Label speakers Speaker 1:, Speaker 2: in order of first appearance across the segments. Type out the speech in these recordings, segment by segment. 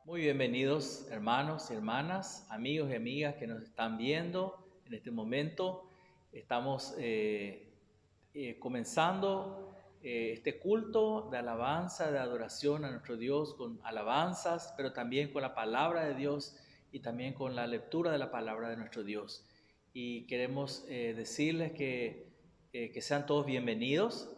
Speaker 1: Muy bienvenidos hermanos y hermanas, amigos y amigas que nos están viendo en este momento. Estamos comenzando este culto de alabanza, de adoración a nuestro Dios con alabanzas, pero también con la palabra de Dios y también con la lectura de la palabra de nuestro Dios. Y queremos decirles que sean todos bienvenidos,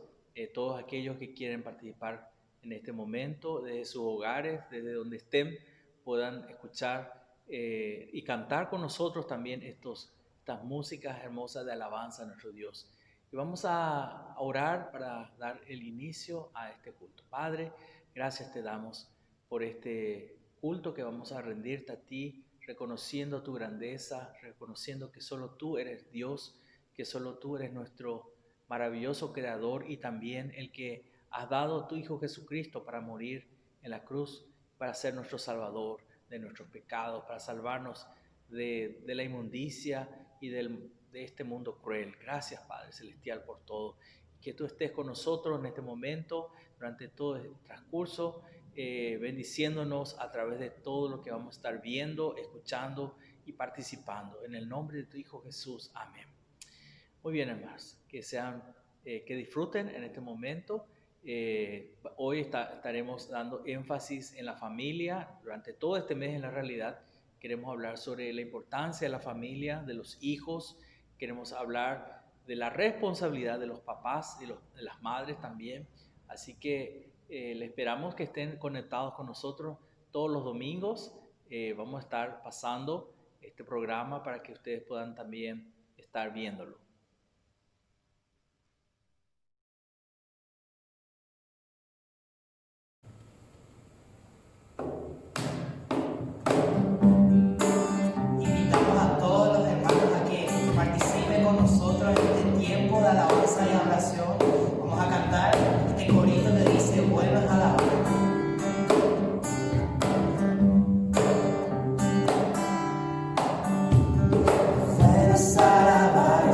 Speaker 1: todos aquellos que quieren participar en este momento, desde sus hogares, desde donde estén, puedan escuchar y cantar con nosotros también estas músicas hermosas de alabanza a nuestro Dios. Y vamos a orar para dar el inicio a este culto. Padre, gracias te damos por este culto que vamos a rendirte a ti, reconociendo tu grandeza, reconociendo que solo tú eres Dios, que solo tú eres nuestro maravilloso creador y también el que has dado a tu Hijo Jesucristo para morir en la cruz, para ser nuestro Salvador de nuestros pecados, para salvarnos de la inmundicia y de este mundo cruel. Gracias, Padre Celestial, por todo. Que tú estés con nosotros en este momento, durante todo el transcurso, bendiciéndonos a través de todo lo que vamos a estar viendo, escuchando y participando. En el nombre de tu Hijo Jesús. Amén. Muy bien, hermanos, que disfruten en este momento. Hoy estaremos dando énfasis en la familia. Durante todo este mes, en la realidad, queremos hablar sobre la importancia de la familia, de los hijos. Queremos hablar de la responsabilidad de los papás y de las madres también. Así que les esperamos que estén conectados con nosotros todos los domingos. Vamos a estar pasando este programa para que ustedes puedan también estar viéndolo.
Speaker 2: Invitamos a todos los hermanos a que participen con nosotros en este tiempo de alabanza y adoración. Vamos a cantar este corito que dice: bueno es alabar. Bueno es alabar,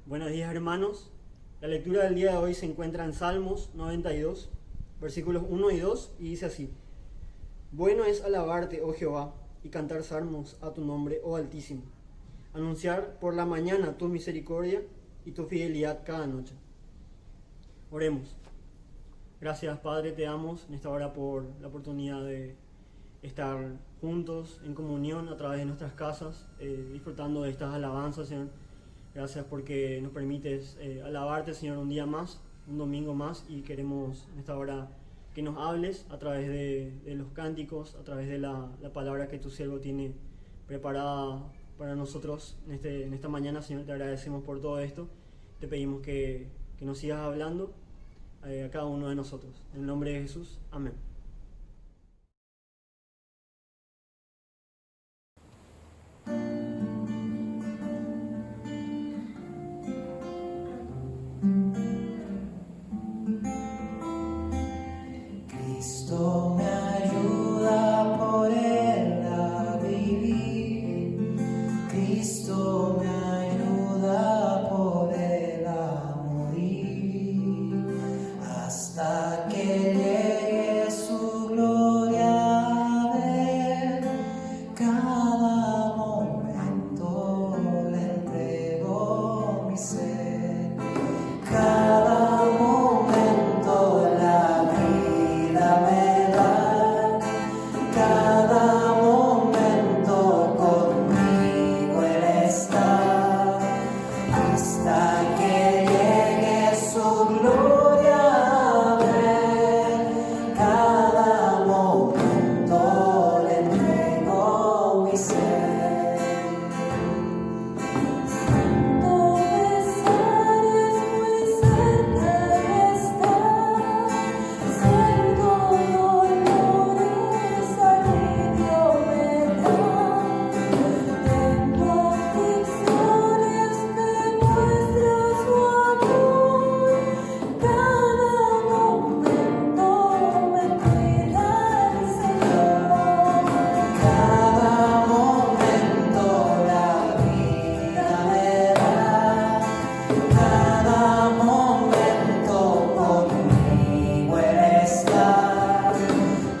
Speaker 3: Buenos días, hermanos. La lectura del día de hoy se encuentra en Salmos 92, versículos 1 y 2, y dice así: Bueno es alabarte, oh Jehová, y cantar salmos a tu nombre, oh Altísimo. Anunciar por la mañana tu misericordia y tu fidelidad cada noche. Oremos. Gracias, Padre, te damos en esta hora por la oportunidad de estar juntos en comunión a través de nuestras casas, disfrutando de estas alabanzas, Señor. Gracias porque nos permites alabarte, Señor, un día más, un domingo más, y queremos en esta hora que nos hables a través de los cánticos, a través de la palabra que tu siervo tiene preparada para nosotros en esta mañana, Señor. Te agradecemos por todo esto. Te pedimos que nos sigas hablando a cada uno de nosotros. En el nombre de Jesús, amén.
Speaker 2: Cristo me ayuda por él a vivir. Cristo me ayuda por él a morir. Hasta que llegue su gloria a ver. Cada momento le entrego mi ser. Cada momento la vida me da, cada momento conmigo Él está, hasta que llegue su gloria a ver. Cada momento le entrego mi ser. Cada momento la vida me da, cada momento conmigo Él está,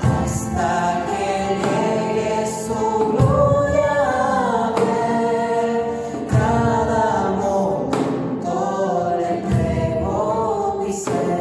Speaker 2: hasta que llegue su gloria a ver. Cada momento le entrego mi ser.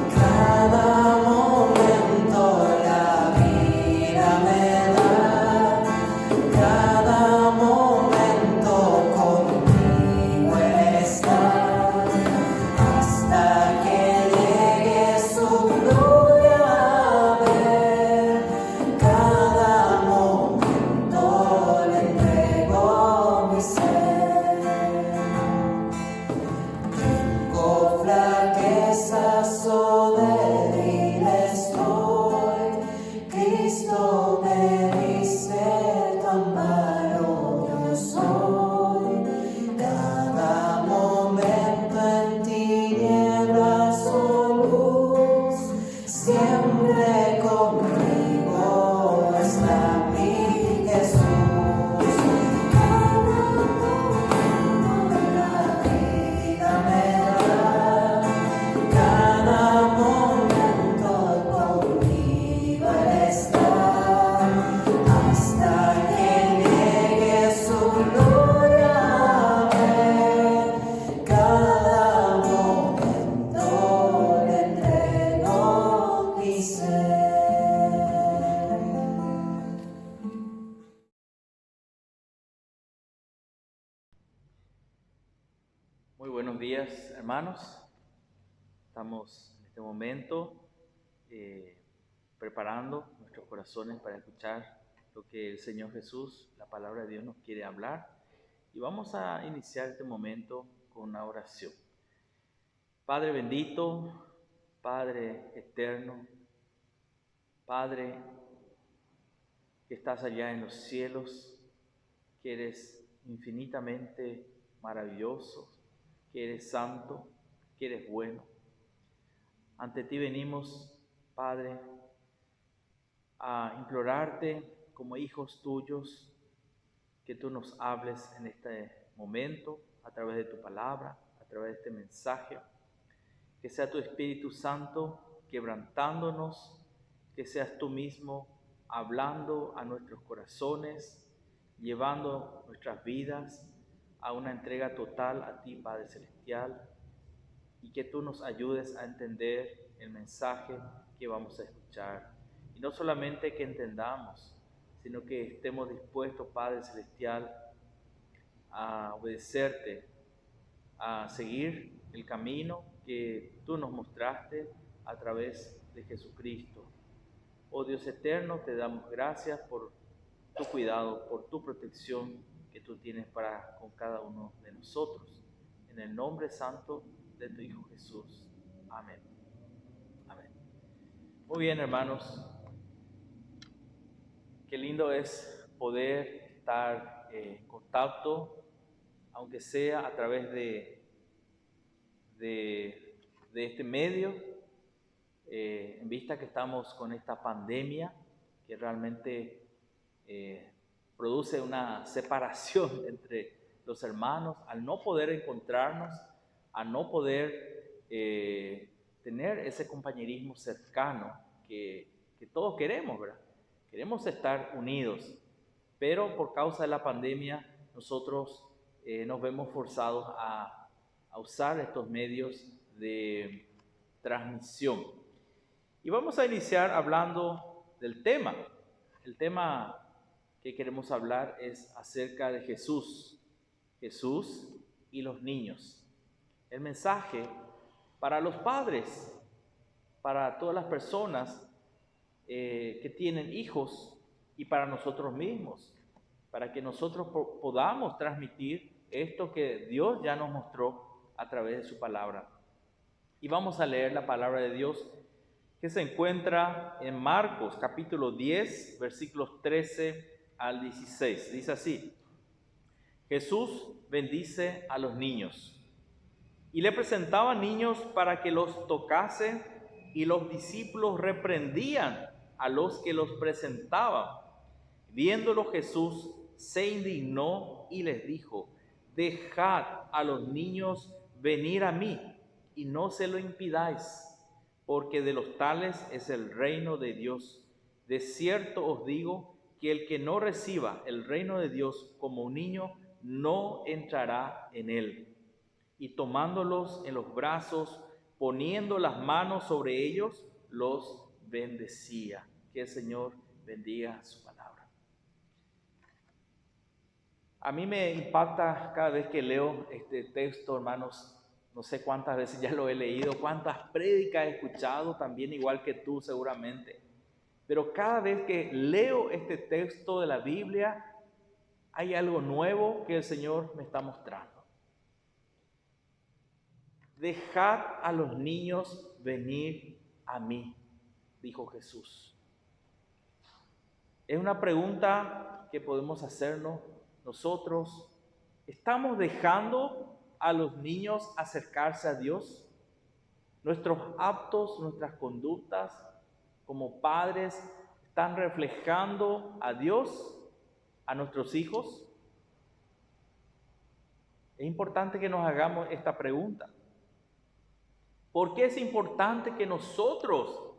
Speaker 2: Cada momento la vida me da, cada momento conmigo Él está, hasta que llegue su gloria a ver. Cada momento le entrego mi ser. Tengo flaquezas o débil estoy, Cristo me dice tu amparo yo soy. Cada momento en tinieblas o luz, siempre conmigo está mi Jesús. La vida me da, cada momento conmigo Él está, hasta que llegue su gloria a ver. Cada momento le entrego mi ser.
Speaker 1: Muy buenos días, hermanos. Estamos en este momento preparando nuestros corazones para escuchar lo que el Señor Jesús, la palabra de Dios, nos quiere hablar. Y vamos a iniciar este momento con una oración. Padre bendito, Padre eterno, Padre que estás allá en los cielos, que eres infinitamente maravilloso, que eres santo, que eres bueno. Ante ti venimos, Padre, a implorarte como hijos tuyos, que tú nos hables en este momento, a través de tu palabra, a través de este mensaje. Que sea tu Espíritu Santo quebrantándonos, que seas tú mismo hablando a nuestros corazones, llevando nuestras vidas a una entrega total a ti, Padre Celestial, y que tú nos ayudes a entender el mensaje que vamos a escuchar. Y no solamente que entendamos, sino que estemos dispuestos, Padre Celestial, a obedecerte, a seguir el camino que tú nos mostraste a través de Jesucristo. Oh Dios eterno, te damos gracias por tu cuidado, por tu protección que tú tienes para con cada uno de nosotros. En el nombre santo de tu Hijo Jesús. Amén. Amén. Muy bien, hermanos. Qué lindo es poder estar en contacto, aunque sea a través de este medio, en vista que estamos con esta pandemia que realmente produce una separación entre los hermanos, al no poder encontrarnos, al no poder tener ese compañerismo cercano que todos queremos, ¿verdad? Queremos estar unidos, pero por causa de la pandemia nosotros nos vemos forzados a usar estos medios de transmisión. Y vamos a iniciar hablando del tema. El tema que queremos hablar es acerca de Jesús y los niños. El mensaje para los padres, para todas las personas que tienen hijos y para nosotros mismos, para que nosotros podamos transmitir esto que Dios ya nos mostró a través de su palabra. Y vamos a leer la palabra de Dios que se encuentra en Marcos capítulo 10, versículos 13 al 16. Dice así: Jesús bendice a los niños y le presentaba niños para que los tocase, y los discípulos reprendían a los que los presentaban. Viéndolo Jesús se indignó y les dijo: dejad a los niños venir a mí y no se lo impidáis, porque de los tales es el reino de Dios. De cierto os digo que el que no reciba el reino de Dios como un niño no entrará en él. Y tomándolos en los brazos, poniendo las manos sobre ellos, los bendecía. Que el Señor bendiga su palabra. A mí me impacta cada vez que leo este texto, hermanos. No sé cuántas veces ya lo he leído, cuántas prédicas he escuchado, también igual que tú seguramente. Pero cada vez que leo este texto de la Biblia, hay algo nuevo que el Señor me está mostrando. Dejad a los niños venir a mí, dijo Jesús. Es una pregunta que podemos hacernos nosotros. ¿Estamos dejando a los niños acercarse a Dios? ¿Nuestros actos, nuestras conductas como padres están reflejando a Dios, a nuestros hijos? Es importante que nos hagamos esta pregunta. ¿Por qué es importante que nosotros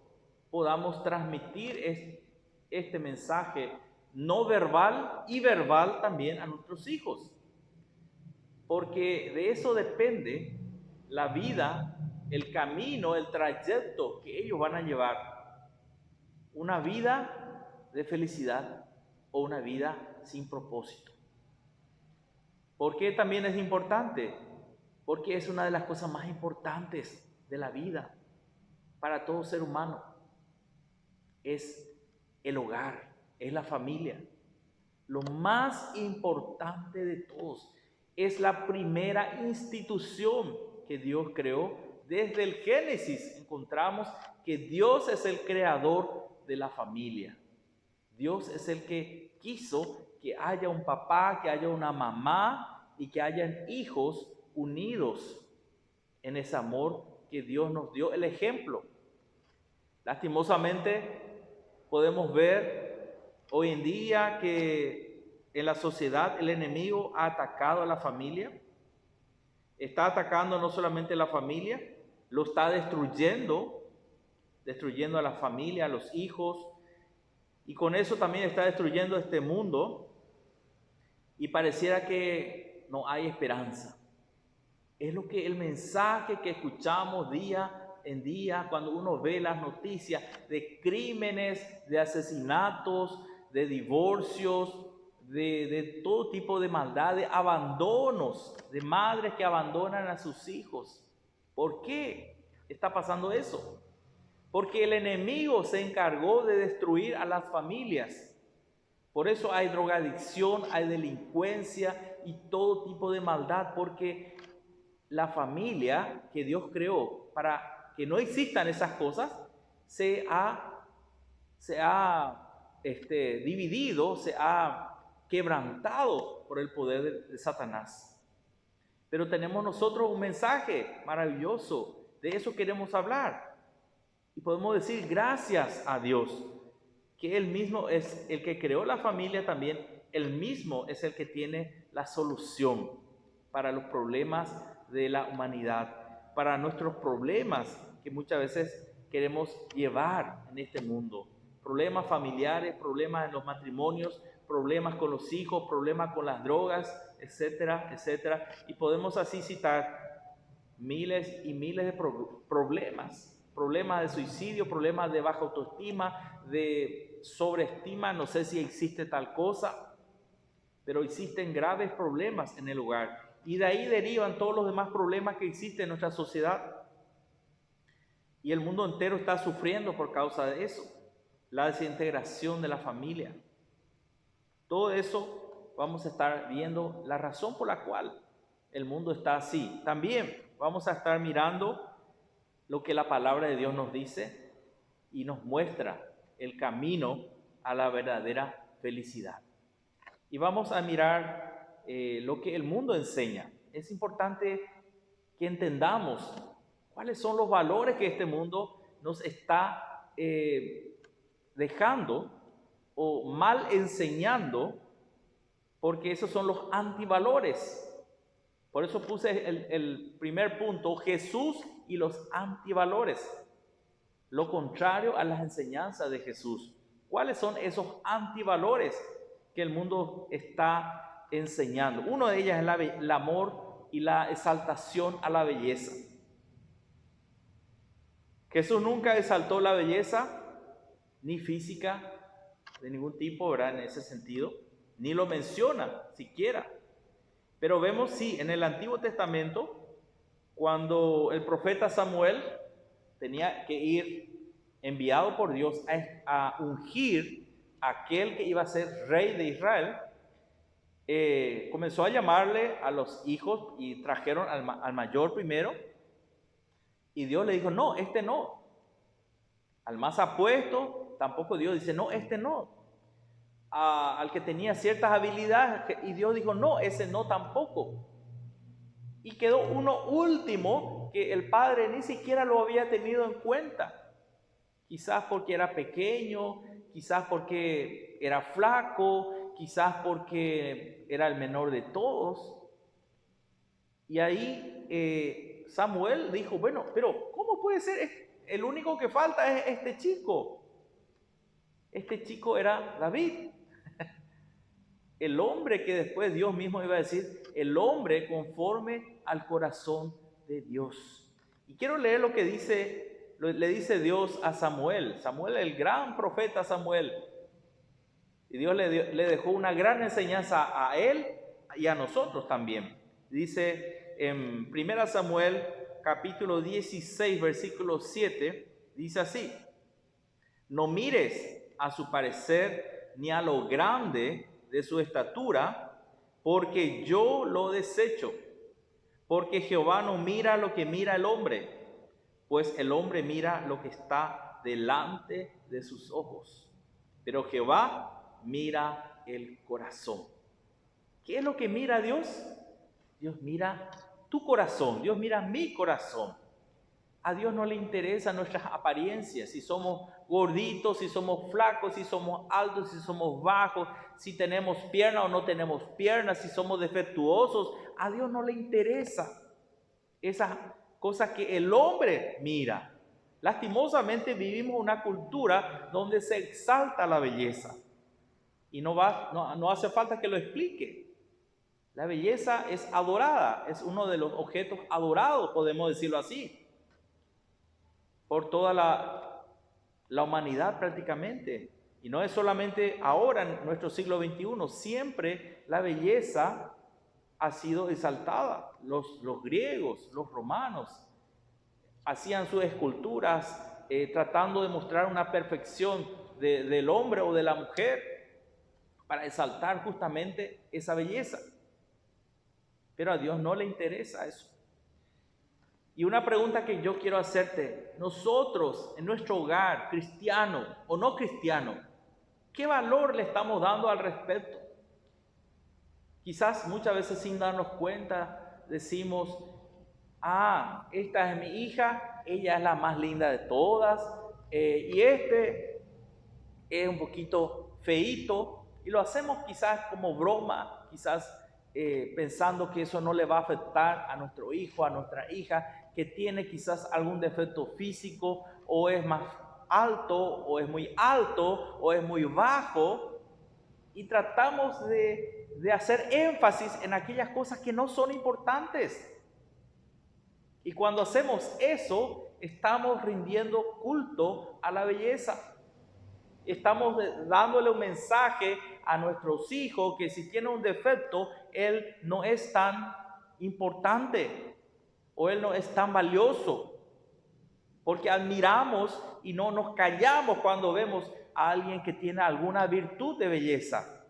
Speaker 1: podamos transmitir este mensaje no verbal y verbal también a nuestros hijos? Porque de eso depende la vida, el camino, el trayecto que ellos van a llevar. Una vida de felicidad o una vida sin propósito. ¿Por qué también es importante? Porque es una de las cosas más importantes de la vida para todo ser humano. Es el hogar, es la familia. Lo más importante de todos, es la primera institución que Dios creó desde el Génesis encontramos que Dios es el creador de la familia. Dios es el que quiso que haya un papá, que haya una mamá y que hayan hijos unidos en ese amor que Dios nos dio el ejemplo. Lastimosamente podemos ver hoy en día que en la sociedad el enemigo ha atacado a la familia. Está atacando no solamente a la familia, lo está destruyendo a la familia, a los hijos, y con eso también está destruyendo este mundo, y pareciera que no hay esperanza. Es lo que el mensaje que escuchamos día en día cuando uno ve las noticias de crímenes, de asesinatos, de divorcios, de todo tipo de maldad, de abandonos, de madres que abandonan a sus hijos. ¿Por qué está pasando eso? Porque el enemigo se encargó de destruir a las familias. Por eso hay drogadicción, hay delincuencia y todo tipo de maldad, porque la familia que Dios creó para que no existan esas cosas se ha dividido, se ha quebrantado por el poder de Satanás. Pero tenemos nosotros un mensaje maravilloso, de eso queremos hablar. Y podemos decir gracias a Dios, que Él mismo es el que creó la familia también, Él mismo es el que tiene la solución para los problemas de la humanidad, para nuestros problemas que muchas veces queremos llevar en este mundo. Problemas familiares, problemas en los matrimonios, problemas con los hijos, problemas con las drogas, etcétera, etcétera. Y podemos así citar miles y miles de problemas. Problemas de suicidio, problemas de baja autoestima, de sobreestima, no sé si existe tal cosa, pero existen graves problemas en el hogar. Y de ahí derivan todos los demás problemas que existen en nuestra sociedad. Y el mundo entero está sufriendo por causa de eso. La desintegración de la familia. Todo eso vamos a estar viendo la razón por la cual el mundo está así. También vamos a estar mirando lo que la palabra de Dios nos dice y nos muestra el camino a la verdadera felicidad. Y vamos a mirar lo que el mundo enseña. Es importante que entendamos cuáles son los valores que este mundo nos está dejando o mal enseñando, porque esos son los antivalores. Por eso puse el primer punto, Jesús y los antivalores, lo contrario a las enseñanzas de Jesús. ¿Cuáles son esos antivalores que el mundo está enseñando? Uno de ellos es el amor y la exaltación a la belleza. Jesús nunca exaltó la belleza, ni física, de ningún tipo, ¿verdad? En ese sentido, ni lo menciona siquiera. Pero vemos, sí, en el Antiguo Testamento, cuando el profeta Samuel tenía que ir enviado por Dios a ungir a aquel que iba a ser rey de Israel, comenzó a llamarle a los hijos y trajeron al mayor primero, y Dios le dijo, no, este no. Al más apuesto, tampoco Dios dice, no, este no. Al que tenía ciertas habilidades, y Dios dijo, no, ese no tampoco. Y quedó uno último que el padre ni siquiera lo había tenido en cuenta. Quizás porque era pequeño, quizás porque era flaco, quizás porque era el menor de todos. Y ahí Samuel dijo, bueno, pero ¿cómo puede ser? El único que falta es este chico. Este chico era David. El hombre que después Dios mismo iba a decir, el hombre conforme al corazón de Dios. Y quiero leer lo que le dice Dios a Samuel. Samuel, el gran profeta Samuel. Y Dios le dejó una gran enseñanza a él y a nosotros también. Dice en 1 Samuel capítulo 16, versículo 7, dice así: no mires a su parecer ni a lo grande de su estatura, porque yo lo desecho. Porque Jehová no mira lo que mira el hombre, pues el hombre mira lo que está delante de sus ojos, pero Jehová mira el corazón. ¿Qué es lo que mira Dios? Dios mira tu corazón, Dios mira mi corazón. A Dios no le interesan nuestras apariencias, si somos gorditos, si somos flacos, si somos altos, si somos bajos, si tenemos piernas o no tenemos piernas, si somos defectuosos. A Dios no le interesa esas cosas que el hombre mira. Lastimosamente vivimos una cultura donde se exalta la belleza y no hace falta que lo explique. La belleza es adorada, es uno de los objetos adorados, podemos decirlo así, por toda la humanidad prácticamente. Y no es solamente ahora en nuestro siglo XXI, siempre la belleza ha sido exaltada. Los griegos, los romanos, hacían sus esculturas tratando de mostrar una perfección del hombre o de la mujer para exaltar justamente esa belleza. Pero a Dios no le interesa eso. Y una pregunta que yo quiero hacerte: nosotros en nuestro hogar, cristiano o no cristiano, ¿qué valor le estamos dando al respecto? Quizás muchas veces sin darnos cuenta decimos: esta es mi hija, ella es la más linda de todas, y este es un poquito feíto, y lo hacemos quizás como broma, quizás pensando que eso no le va a afectar a nuestro hijo, a nuestra hija, que tiene quizás algún defecto físico, o es más alto, o es muy alto, o es muy bajo, y tratamos de hacer énfasis en aquellas cosas que no son importantes. Y cuando hacemos eso, estamos rindiendo culto a la belleza. Estamos dándole un mensaje a nuestros hijos que si tiene un defecto, él no es tan importante o él no es tan valioso. Porque admiramos y no nos callamos cuando vemos a alguien que tiene alguna virtud de belleza.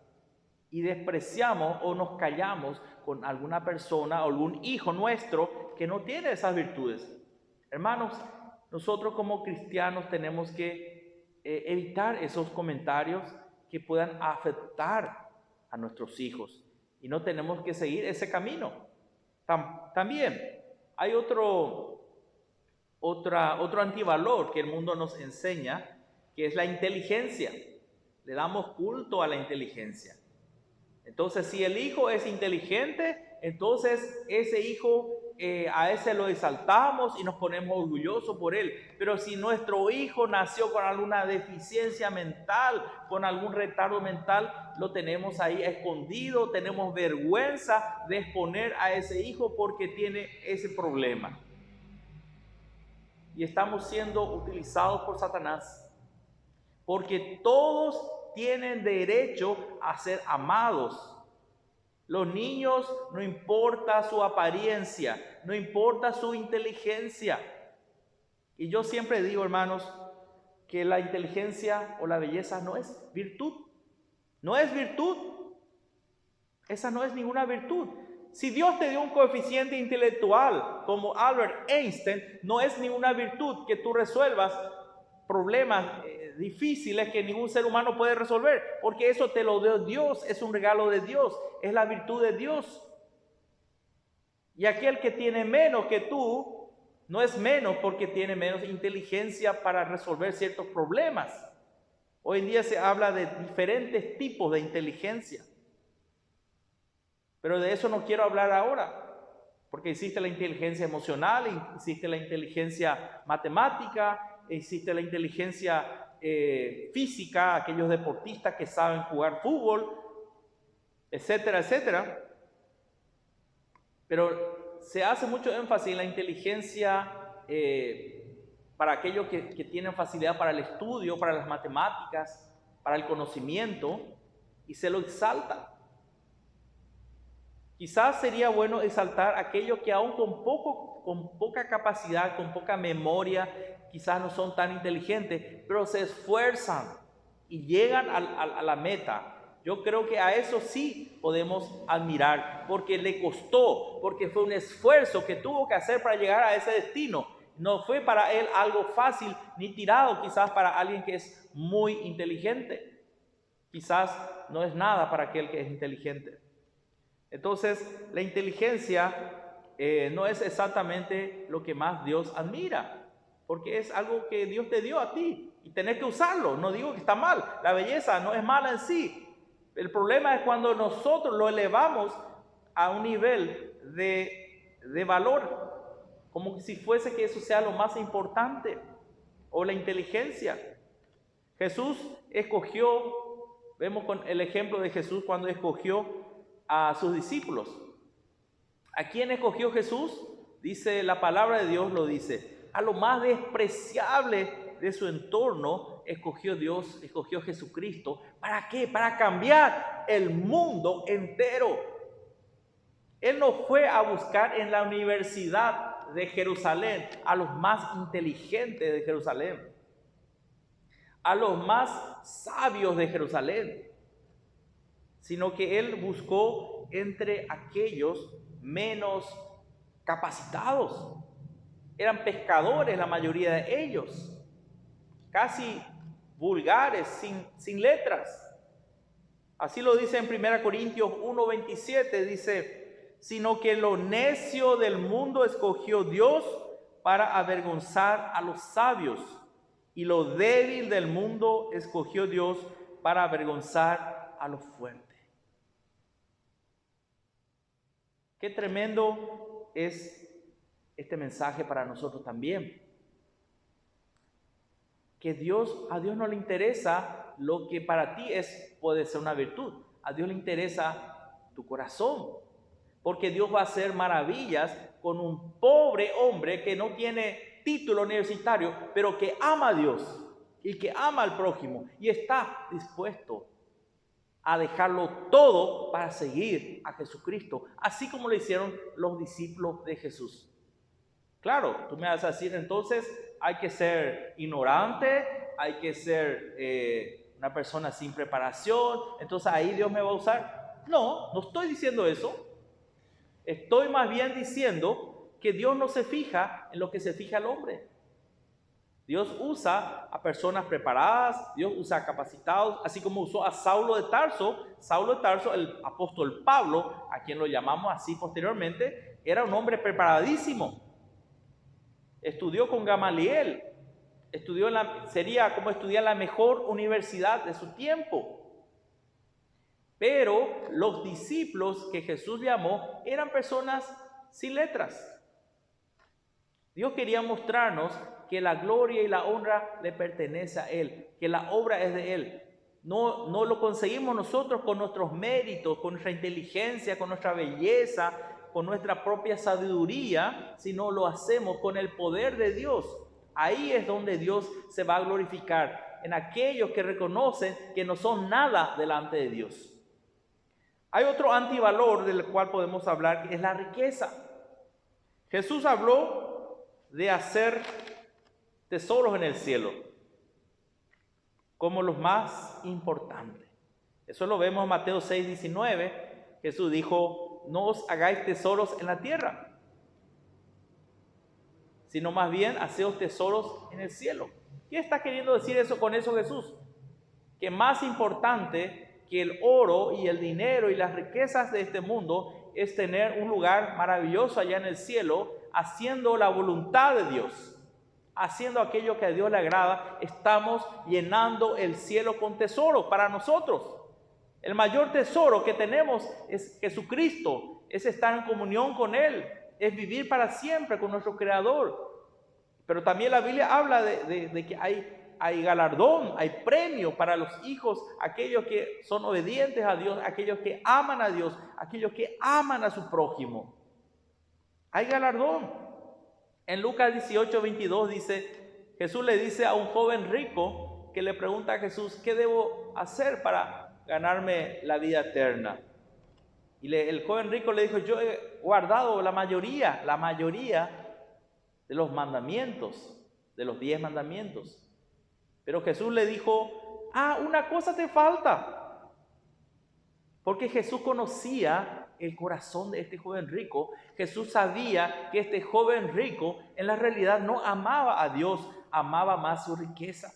Speaker 1: Y despreciamos o nos callamos con alguna persona o algún hijo nuestro que no tiene esas virtudes. Hermanos, nosotros como cristianos tenemos que evitar esos comentarios que puedan afectar a nuestros hijos, y no tenemos que seguir ese camino. También hay otro antivalor que el mundo nos enseña, que es la inteligencia. Le damos culto a la inteligencia. Entonces, si el hijo es inteligente, entonces ese hijo a ese lo exaltamos y nos ponemos orgullosos por él. Pero si nuestro hijo nació con alguna deficiencia mental, con algún retardo mental, lo tenemos ahí escondido, tenemos vergüenza de exponer a ese hijo porque tiene ese problema. Y estamos siendo utilizados por Satanás, porque todos tienen derecho a ser amados. Los niños, no importa su apariencia, no importa su inteligencia. Y yo siempre digo, hermanos, que la inteligencia o la belleza no es virtud. No es virtud. Esa no es ninguna virtud. Si Dios te dio un coeficiente intelectual como Albert Einstein, no es ninguna virtud que tú resuelvas problemas difíciles que ningún ser humano puede resolver, porque eso te lo dio Dios, es un regalo de Dios, es la virtud de Dios. Y aquel que tiene menos que tú, no es menos porque tiene menos inteligencia para resolver ciertos problemas. Hoy en día se habla de diferentes tipos de inteligencia, pero de eso no quiero hablar ahora, porque existe la inteligencia emocional, existe la inteligencia matemática, existe la inteligencia física, aquellos deportistas que saben jugar fútbol, etcétera, etcétera. Pero se hace mucho énfasis en la inteligencia para aquellos que tienen facilidad para el estudio, para las matemáticas, para el conocimiento, y se lo exalta. Quizás sería bueno exaltar a aquellos que aún con poca capacidad, con poca memoria, quizás no son tan inteligentes, pero se esfuerzan y llegan a la meta. Yo creo que a eso sí podemos admirar, porque le costó, porque fue un esfuerzo que tuvo que hacer para llegar a ese destino. No fue para él algo fácil, ni tirado quizás para alguien que es muy inteligente. Quizás no es nada para aquel que es inteligente. Entonces, la inteligencia no es exactamente lo que más Dios admira, porque es algo que Dios te dio a ti y tenés que usarlo. No digo que está mal, la belleza no es mala en sí. El problema es cuando nosotros lo elevamos a un nivel de valor, como si fuese que eso sea lo más importante, o la inteligencia. Jesús escogió, vemos con el ejemplo de Jesús cuando escogió a sus discípulos. ¿A quién escogió Jesús? Dice la palabra de Dios, lo dice, a lo más despreciable de su entorno escogió Dios, escogió Jesucristo. ¿Para qué? Para cambiar el mundo entero. Él no fue a buscar en la universidad de Jerusalén a los más inteligentes de Jerusalén, a los más sabios de Jerusalén, sino que él buscó entre aquellos menos capacitados. Eran pescadores la mayoría de ellos, casi vulgares, sin letras. Así lo dice en 1 Corintios 1:27, dice, sino que lo necio del mundo escogió Dios para avergonzar a los sabios, y lo débil del mundo escogió Dios para avergonzar a los fuertes. Qué tremendo es este mensaje para nosotros también. Que a Dios no le interesa lo que para ti puede ser una virtud. A Dios le interesa tu corazón. Porque Dios va a hacer maravillas con un pobre hombre que no tiene título universitario, pero que ama a Dios y que ama al prójimo y está dispuesto a dejarlo todo para seguir a Jesucristo, así como lo hicieron los discípulos de Jesús. Claro, tú me vas a decir, entonces hay que ser ignorante, hay que ser una persona sin preparación, entonces ahí Dios me va a usar. No, no estoy diciendo eso. Estoy más bien diciendo que Dios no se fija en lo que se fija el hombre. Dios usa a personas preparadas, Dios usa a capacitados, así como usó a Saulo de Tarso. Saulo de Tarso, el apóstol Pablo, a quien lo llamamos así posteriormente, era un hombre preparadísimo. Estudió con Gamaliel, sería como estudiar la mejor universidad de su tiempo. Pero los discípulos que Jesús llamó eran personas sin letras. Dios quería mostrarnos que la gloria y la honra le pertenece a Él, que la obra es de Él. No lo conseguimos nosotros con nuestros méritos, con nuestra inteligencia, con nuestra belleza, con nuestra propia sabiduría, sino lo hacemos con el poder de Dios. Ahí es donde Dios se va a glorificar, en aquellos que reconocen que no son nada delante de Dios. Hay otro antivalor del cual podemos hablar, que es la riqueza. Jesús habló de hacer tesoros en el cielo como los más importantes. Eso lo vemos en Mateo 6:19. Jesús dijo, no os hagáis tesoros en la tierra, sino más bien haceos tesoros en el cielo. ¿Qué está queriendo decir con eso Jesús? Que más importante que el oro y el dinero y las riquezas de este mundo es tener un lugar maravilloso allá en el cielo, haciendo la voluntad de Dios, haciendo aquello que a Dios le agrada. Estamos llenando el cielo con tesoros para nosotros. El mayor tesoro que tenemos es Jesucristo, es estar en comunión con Él, es vivir para siempre con nuestro Creador. Pero también la Biblia habla de que hay galardón, hay premio para los hijos, aquellos que son obedientes a Dios, aquellos que aman a Dios, aquellos que aman a su prójimo. Hay galardón. En Lucas 18:22 dice, Jesús le dice a un joven rico que le pregunta a Jesús, ¿qué debo hacer para ganarme la vida eterna? Y el joven rico le dijo, yo he guardado la mayoría de los mandamientos, de los 10 mandamientos. Pero Jesús le dijo, una cosa te falta. Porque Jesús conocía el corazón de este joven rico. Jesús sabía que este joven rico en la realidad no amaba a Dios, amaba más su riqueza.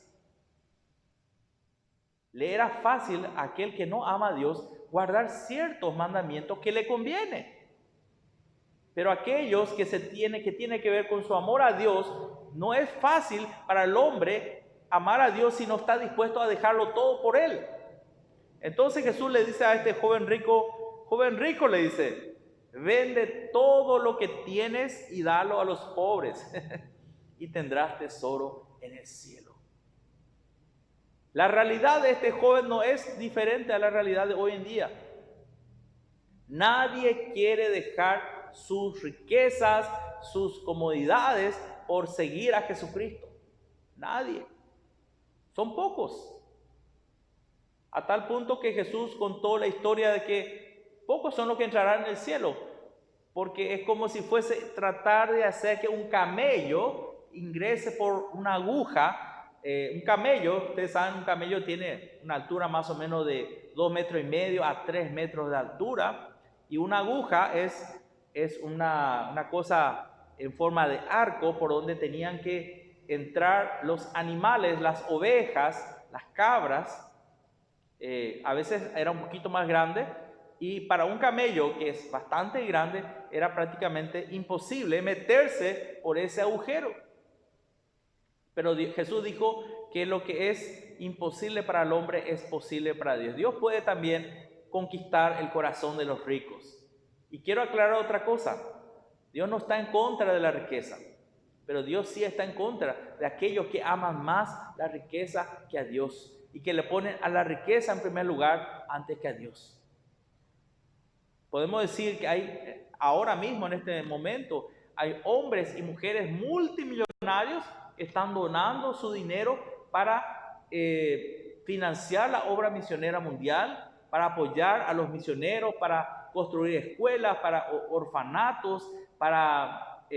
Speaker 1: Le era fácil a aquel que no ama a Dios guardar ciertos mandamientos que le conviene. Pero aquellos que tiene que ver con su amor a Dios, no es fácil para el hombre amar a Dios si no está dispuesto a dejarlo todo por Él. Entonces Jesús le dice a este joven rico le dice, vende todo lo que tienes y dalo a los pobres y tendrás tesoro en el cielo. La realidad de este joven no es diferente a la realidad de hoy en día. Nadie quiere dejar sus riquezas, sus comodidades por seguir a Jesucristo. Nadie. Son pocos. A tal punto que Jesús contó la historia de que pocos son los que entrarán en el cielo, porque es como si fuese tratar de hacer que un camello ingrese por una aguja. Un camello, ustedes saben, un camello tiene una altura más o menos de 2,5 metros a 3 metros de altura, y una aguja es una cosa en forma de arco por donde tenían que entrar los animales, las ovejas, las cabras. A veces era un poquito más grande, y para un camello que es bastante grande era prácticamente imposible meterse por ese agujero. Pero Jesús dijo que lo que es imposible para el hombre es posible para Dios. Dios puede también conquistar el corazón de los ricos. Y quiero aclarar otra cosa. Dios no está en contra de la riqueza, pero Dios sí está en contra de aquellos que aman más la riqueza que a Dios y que le ponen a la riqueza en primer lugar antes que a Dios. Podemos decir que hay, ahora mismo en este momento, hay hombres y mujeres multimillonarios que están donando su dinero para financiar la obra misionera mundial, para apoyar a los misioneros, para construir escuelas, para orfanatos, para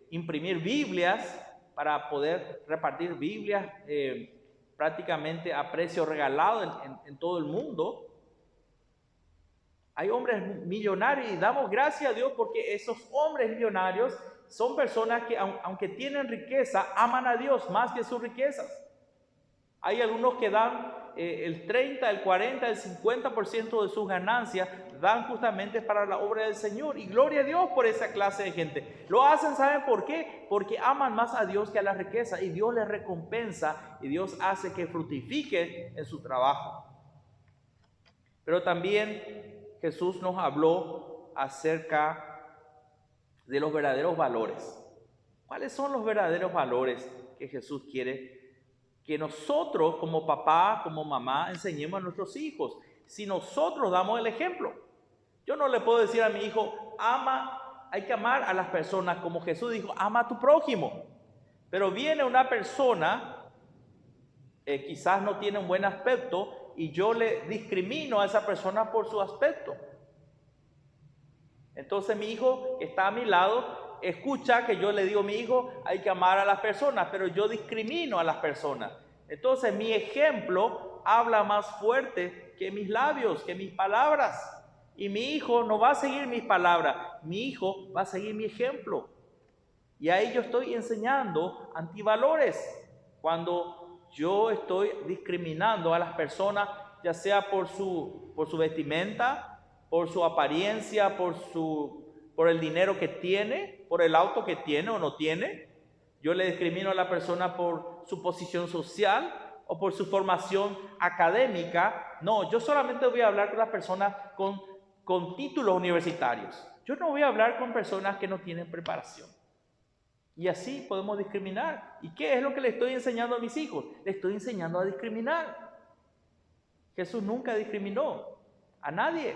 Speaker 1: imprimir Biblias, para poder repartir Biblias prácticamente a precio regalado en todo el mundo. Hay hombres millonarios y damos gracias a Dios porque esos hombres millonarios son personas que aunque tienen riqueza, aman a Dios más que sus riquezas. Hay algunos que dan el 30, el 40, el 50% de sus ganancias, dan justamente para la obra del Señor. Y gloria a Dios por esa clase de gente. Lo hacen, ¿saben por qué? Porque aman más a Dios que a la riqueza. Y Dios les recompensa y Dios hace que fructifique en su trabajo. Pero también Jesús nos habló acerca de los verdaderos valores. ¿Cuáles son los verdaderos valores que Jesús quiere que nosotros como papá, como mamá, enseñemos a nuestros hijos? Si nosotros damos el ejemplo. Yo no le puedo decir a mi hijo, hay que amar a las personas como Jesús dijo, ama a tu prójimo. Pero viene una persona, quizás no tiene un buen aspecto, y yo le discrimino a esa persona por su aspecto. Entonces mi hijo que está a mi lado escucha que yo le digo a mi hijo hay que amar a las personas, pero yo discrimino a las personas. Entonces mi ejemplo habla más fuerte que mis labios, que mis palabras. Y mi hijo no va a seguir mis palabras, mi hijo va a seguir mi ejemplo. Y ahí yo estoy enseñando antivalores. Cuando yo estoy discriminando a las personas, ya sea por su vestimenta, por su apariencia, por el dinero que tiene, por el auto que tiene o no tiene. Yo le discrimino a la persona por su posición social o por su formación académica. No, yo solamente voy a hablar con las personas con títulos universitarios. Yo no voy a hablar con personas que no tienen preparación. Y así podemos discriminar. ¿Y qué es lo que le estoy enseñando a mis hijos? Le estoy enseñando a discriminar. Jesús nunca discriminó a nadie.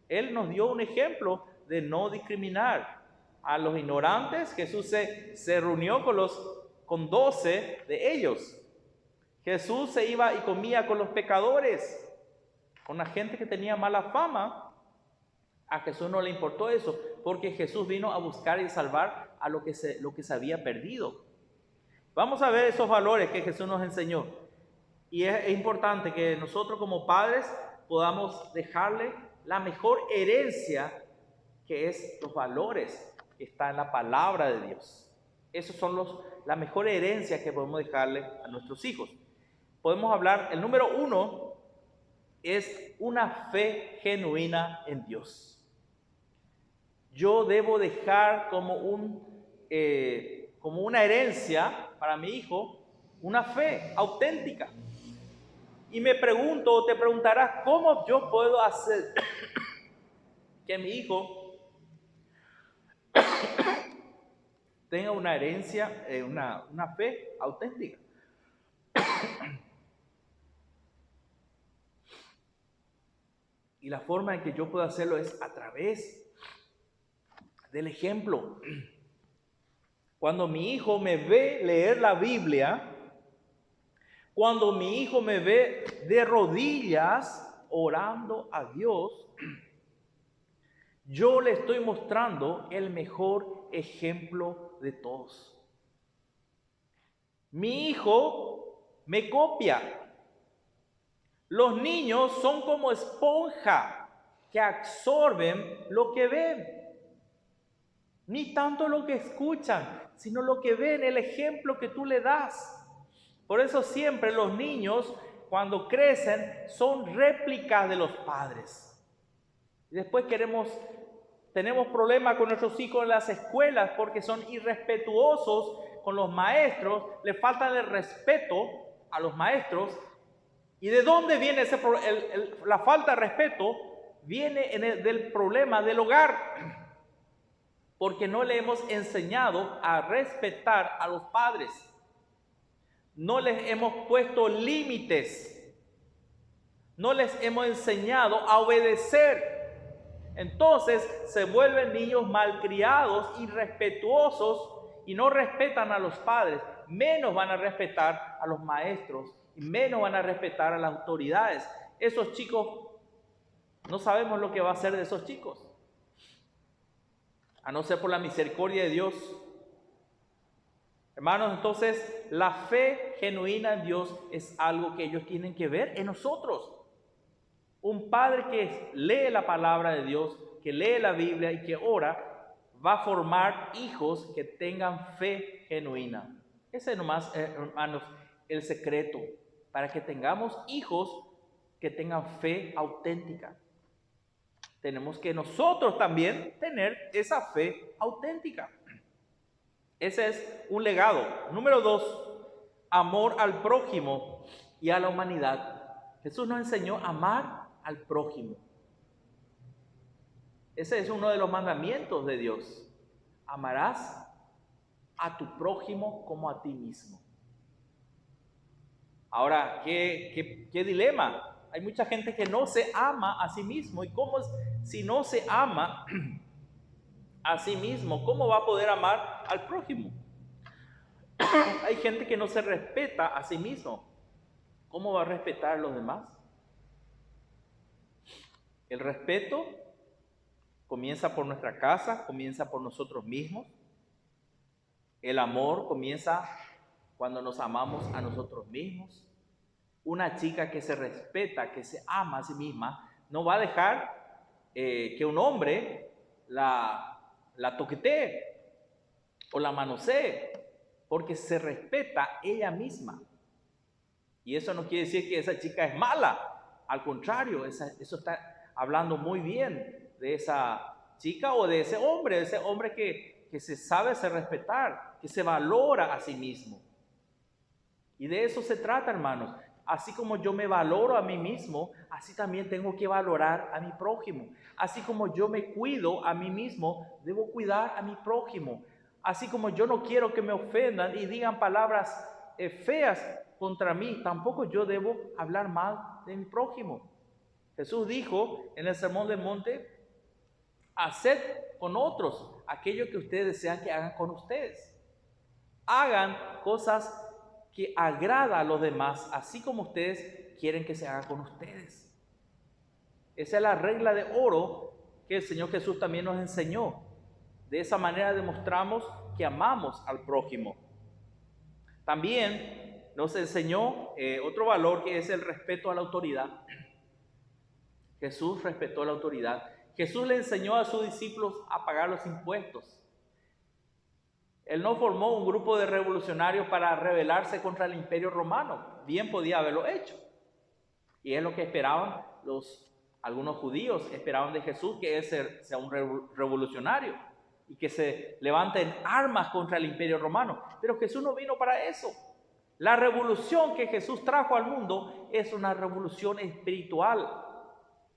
Speaker 1: Él nos dio un ejemplo de no discriminar a los ignorantes. Jesús se reunió con 12 de ellos. Jesús se iba y comía con los pecadores, con la gente que tenía mala fama. A Jesús no le importó eso, porque Jesús vino a buscar y salvar a lo que se había perdido. Vamos a ver esos valores que Jesús nos enseñó. Y es importante que nosotros como padres podamos dejarle la mejor herencia, que es los valores que están en la palabra de Dios. Esos son la mejor herencia que podemos dejarle a nuestros hijos. Podemos hablar, el número 1 es una fe genuina en Dios. Yo debo dejar como una herencia para mi hijo una fe auténtica. Y me pregunto, o te preguntarás, ¿cómo yo puedo hacer que mi hijo tenga una herencia, una fe auténtica? Y la forma en que yo puedo hacerlo es a través del ejemplo. Cuando mi hijo me ve leer la Biblia, cuando mi hijo me ve de rodillas orando a Dios, yo le estoy mostrando el mejor ejemplo de todos. Mi hijo me copia. Los niños son como esponja que absorben lo que ven. Ni tanto lo que escuchan, sino lo que ven, el ejemplo que tú le das. Por eso siempre los niños, cuando crecen, son réplicas de los padres. Y después tenemos problemas con nuestros hijos en las escuelas porque son irrespetuosos con los maestros, le faltan el respeto a los maestros. ¿Y de dónde viene la falta de respeto? Viene del problema del hogar. Porque no le hemos enseñado a respetar a los padres. No les hemos puesto límites. No les hemos enseñado a obedecer. Entonces se vuelven niños malcriados, irrespetuosos y no respetan a los padres. Menos van a respetar a los maestros y menos van a respetar a las autoridades. Esos chicos, no sabemos lo que va a hacer de esos chicos. A no ser por la misericordia de Dios. Hermanos, entonces la fe genuina en Dios es algo que ellos tienen que ver en nosotros. Un padre que lee la palabra de Dios, que lee la Biblia y que ora, va a formar hijos que tengan fe genuina. Ese es nomás, hermanos, el secreto para que tengamos hijos que tengan fe auténtica. Tenemos que nosotros también tener esa fe auténtica. Ese es un legado. Número 2, amor al prójimo y a la humanidad. Jesús nos enseñó a amar al prójimo. Ese es uno de los mandamientos de Dios. Amarás a tu prójimo como a ti mismo. Ahora, ¿qué dilema? Hay mucha gente que no se ama a sí mismo. ¿Y cómo si no se ama a sí mismo, cómo va a poder amar al prójimo? Hay gente que no se respeta a sí mismo. ¿Cómo va a respetar a los demás? El respeto comienza por nuestra casa, comienza por nosotros mismos. El amor comienza cuando nos amamos a nosotros mismos. Una chica que se respeta, que se ama a sí misma, no va a dejar que un hombre la toquetee o la manosee, porque se respeta ella misma. Y eso no quiere decir que esa chica es mala, al contrario, eso está hablando muy bien de esa chica o de ese hombre que se sabe se respetar, que se valora a sí mismo. Y de eso se trata, hermanos. Así como yo me valoro a mí mismo, así también tengo que valorar a mi prójimo. Así como yo me cuido a mí mismo, debo cuidar a mi prójimo. Así como yo no quiero que me ofendan y digan palabras feas contra mí, tampoco yo debo hablar mal de mi prójimo. Jesús dijo en el Sermón del Monte: haced con otros aquello que ustedes desean que hagan con ustedes. Hagan cosas que agrada a los demás, así como ustedes quieren que se haga con ustedes. Esa es la regla de oro que el Señor Jesús también nos enseñó. De esa manera demostramos que amamos al prójimo. También nos enseñó otro valor, que es el respeto a la autoridad. Jesús respetó la autoridad. Jesús le enseñó a sus discípulos a pagar los impuestos. Él no formó un grupo de revolucionarios para rebelarse contra el imperio romano. Bien podía haberlo hecho. Y es lo que esperaban algunos judíos, esperaban de Jesús que él sea un revolucionario y que se levanten armas contra el imperio romano. Pero Jesús no vino para eso. La revolución que Jesús trajo al mundo es una revolución espiritual.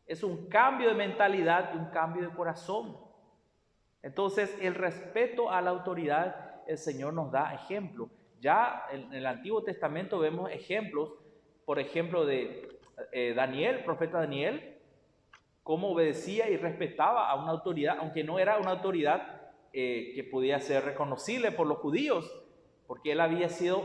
Speaker 1: Es un cambio de mentalidad y un cambio de corazón. Entonces, el respeto a la autoridad, el Señor nos da ejemplo. Ya en el Antiguo Testamento vemos ejemplos, por ejemplo, de Daniel, el profeta Daniel, cómo obedecía y respetaba a una autoridad, aunque no era una autoridad que podía ser reconocible por los judíos, porque él había sido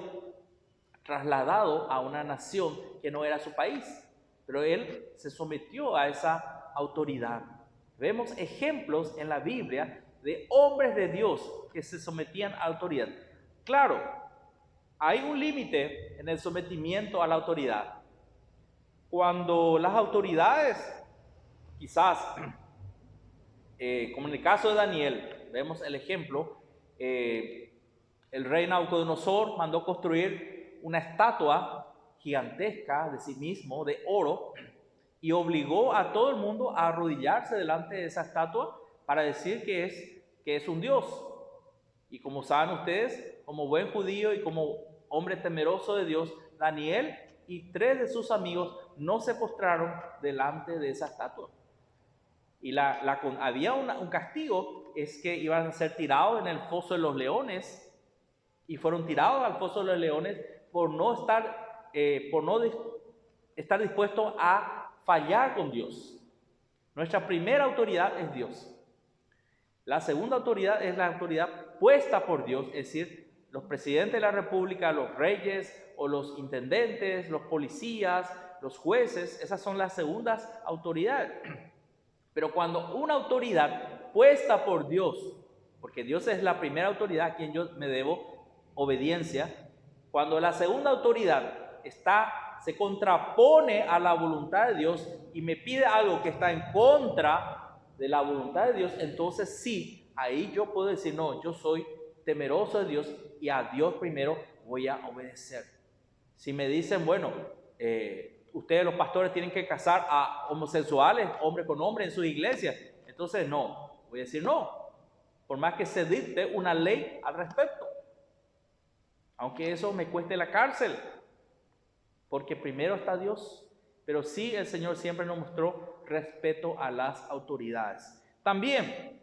Speaker 1: trasladado a una nación que no era su país, pero él se sometió a esa autoridad. Vemos ejemplos en la Biblia de hombres de Dios que se sometían a autoridad. Claro, hay un límite en el sometimiento a la autoridad. Cuando las autoridades, quizás, como en el caso de Daniel, vemos el ejemplo, el rey Nabucodonosor mandó construir una estatua gigantesca de sí mismo, de oro, y obligó a todo el mundo a arrodillarse delante de esa estatua para decir que es un Dios. Y como saben ustedes, como buen judío y como hombre temeroso de Dios, Daniel y 3 de sus amigos no se postraron delante de esa estatua. Y había un castigo, es que iban a ser tirados en el foso de los leones, y fueron tirados al foso de los leones por no estar dispuestos a fallar con Dios. Nuestra primera autoridad es Dios. La segunda autoridad es la autoridad puesta por Dios, es decir, los presidentes de la república, los reyes o los intendentes, los policías, los jueces, esas son las segundas autoridades. Pero cuando una autoridad puesta por Dios, porque Dios es la primera autoridad a quien yo me debo obediencia, cuando la segunda autoridad se contrapone a la voluntad de Dios y me pide algo que está en contra de la voluntad de Dios, entonces sí, ahí yo puedo decir, no, yo soy temeroso de Dios y a Dios primero voy a obedecer. Si me dicen, bueno, ustedes los pastores tienen que casar a homosexuales, hombre con hombre en sus iglesias, entonces no, voy a decir no, por más que se dicte una ley al respecto, aunque eso me cueste la cárcel, porque primero está Dios. Pero sí, el Señor siempre nos mostró respeto a las autoridades. También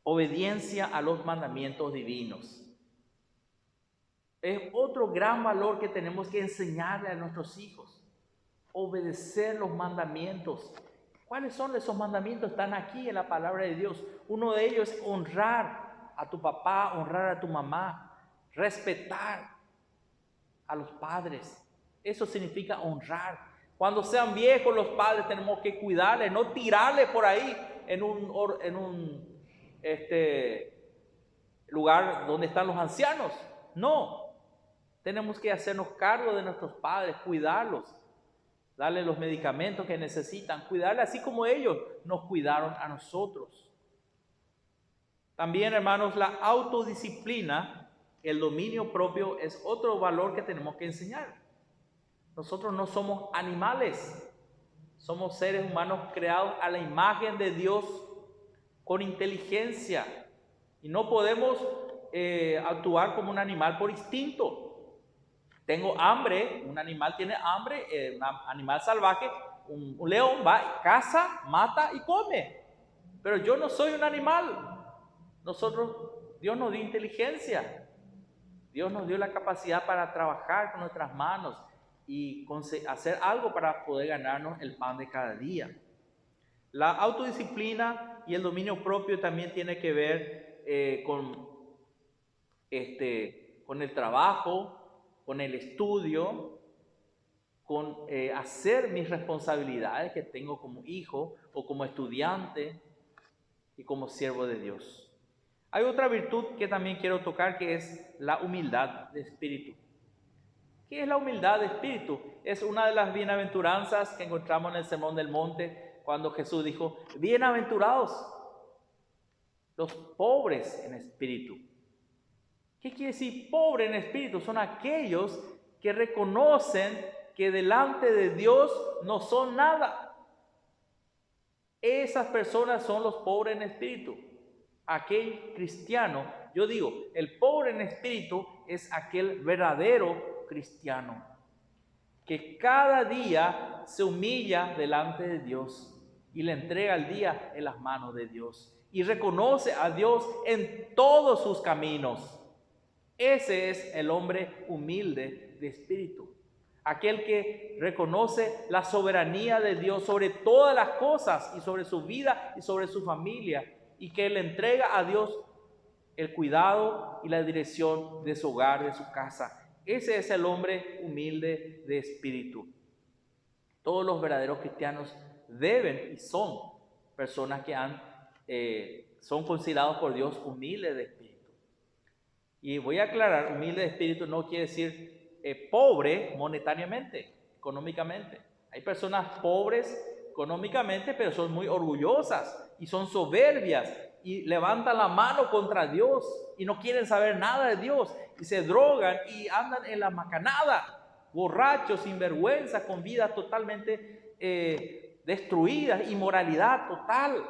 Speaker 1: obediencia a los mandamientos divinos. Es otro gran valor que tenemos que enseñarle a nuestros hijos. Obedecer los mandamientos. ¿Cuáles son esos mandamientos? Están aquí en la palabra de Dios. Uno de ellos es honrar a tu papá, honrar a tu mamá, respetar a los padres. Eso significa honrar. Cuando sean viejos los padres tenemos que cuidarles, no tirarles por ahí en un lugar donde están los ancianos. No, tenemos que hacernos cargo de nuestros padres, cuidarlos, darles los medicamentos que necesitan, cuidarles así como ellos nos cuidaron a nosotros. También, hermanos, la autodisciplina, el dominio propio es otro valor que tenemos que enseñar. Nosotros no somos animales, somos seres humanos creados a la imagen de Dios con inteligencia y no podemos actuar como un animal por instinto. Tengo hambre, un animal tiene hambre, un animal salvaje, un león va, caza, mata y come, pero yo no soy un animal. Dios nos dio inteligencia. Dios nos dio la capacidad para trabajar con nuestras manos y hacer algo para poder ganarnos el pan de cada día. La autodisciplina y el dominio propio también tiene que ver con el trabajo, con el estudio, con hacer mis responsabilidades que tengo como hijo o como estudiante y como siervo de Dios. Hay otra virtud que también quiero tocar, que es la humildad de espíritu. ¿Qué es la humildad de espíritu? Es una de las bienaventuranzas que encontramos en el Sermón del Monte, cuando Jesús dijo, bienaventurados los pobres en espíritu. ¿Qué quiere decir pobre en espíritu? Son aquellos que reconocen que delante de Dios no son nada. Esas personas son los pobres en espíritu. Aquel cristiano, yo digo, el pobre en espíritu es aquel verdadero cristiano que cada día se humilla delante de Dios y le entrega el día en las manos de Dios y reconoce a Dios en todos sus caminos. Ese es el hombre humilde de espíritu, aquel que reconoce la soberanía de Dios sobre todas las cosas y sobre su vida y sobre su familia, y que le entrega a Dios el cuidado y la dirección de su hogar, de su casa. Ese es el hombre humilde de espíritu. Todos los verdaderos cristianos deben y son personas que son considerados por Dios humildes de espíritu. Y voy a aclarar, humilde de espíritu no quiere decir pobre monetariamente, económicamente. Hay personas pobres económicamente, pero son muy orgullosas y son soberbias y levantan la mano contra Dios y no quieren saber nada de Dios y se drogan y andan en la macanada, borrachos, sinvergüenza, con vidas totalmente destruidas, inmoralidad total.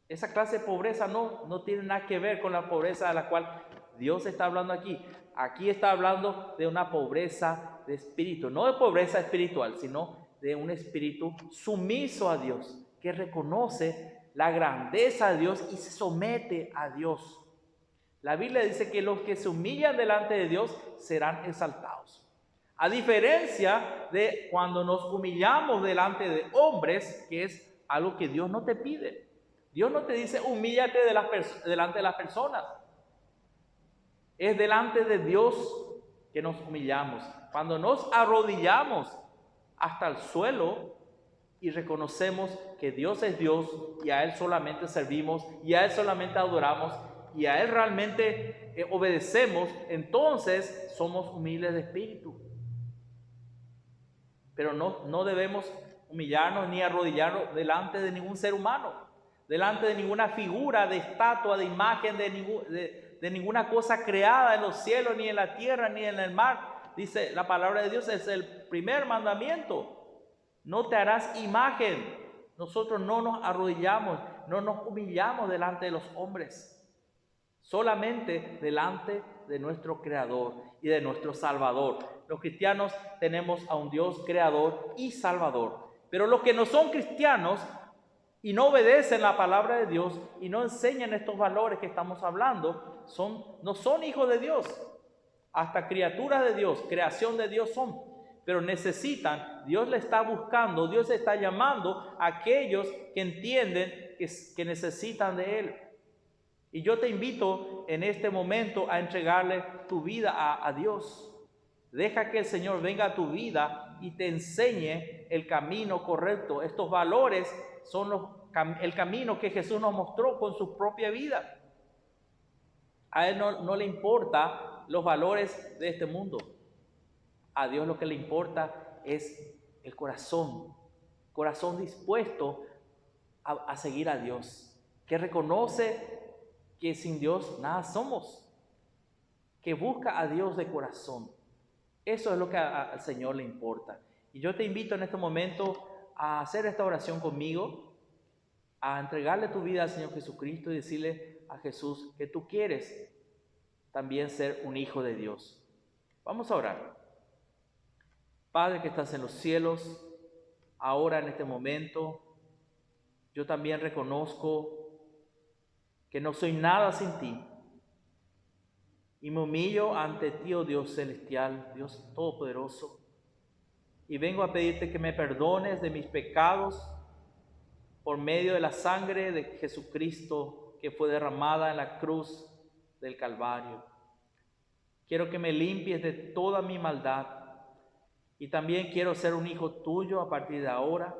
Speaker 1: Esa clase de pobreza no tiene nada que ver con la pobreza de la cual Dios está hablando aquí. Aquí está hablando de una pobreza de espíritu, no de pobreza espiritual, sino de un espíritu sumiso a Dios, que reconoce la grandeza de Dios y se somete a Dios. La Biblia dice que los que se humillan delante de Dios serán exaltados. A diferencia de cuando nos humillamos delante de hombres, que es algo que Dios no te pide. Dios no te dice humíllate delante de las personas. Es delante de Dios que nos humillamos. Cuando nos arrodillamos hasta el suelo y reconocemos que Dios es Dios y a Él solamente servimos y a Él solamente adoramos y a Él realmente obedecemos, entonces somos humildes de espíritu. Pero no debemos humillarnos ni arrodillarnos delante de ningún ser humano, delante de ninguna figura, de estatua, de imagen, de ninguna cosa creada en los cielos, ni en la tierra, ni en el mar. Dice la palabra de Dios, es el primer mandamiento. No te harás imagen. Nosotros no nos arrodillamos, no nos humillamos delante de los hombres. Solamente delante de nuestro Creador y de nuestro Salvador. Los cristianos tenemos a un Dios Creador y Salvador. Pero los que no son cristianos y no obedecen la palabra de Dios y no enseñan estos valores que estamos hablando, no son hijos de Dios. Hasta criaturas de Dios, creación de Dios son. Pero necesitan, Dios le está buscando, Dios está llamando a aquellos que entienden que necesitan de Él. Y yo te invito en este momento a entregarle tu vida a Dios. Deja que el Señor venga a tu vida y te enseñe el camino correcto. Estos valores son el camino que Jesús nos mostró con su propia vida. A Él no le importa los valores de este mundo. A Dios lo que le importa es el corazón dispuesto a seguir a Dios, que reconoce que sin Dios nada somos, que busca a Dios de corazón. Eso es lo que al Señor le importa. Y yo te invito en este momento a hacer esta oración conmigo, a entregarle tu vida al Señor Jesucristo y decirle a Jesús que tú quieres también ser un hijo de Dios. Vamos a orar. Padre que estás en los cielos, ahora en este momento, yo también reconozco que no soy nada sin ti. Y me humillo ante ti, oh Dios celestial, Dios todopoderoso. Y vengo a pedirte que me perdones de mis pecados por medio de la sangre de Jesucristo que fue derramada en la cruz del Calvario. Quiero que me limpies de toda mi maldad. Y también quiero ser un hijo tuyo a partir de ahora.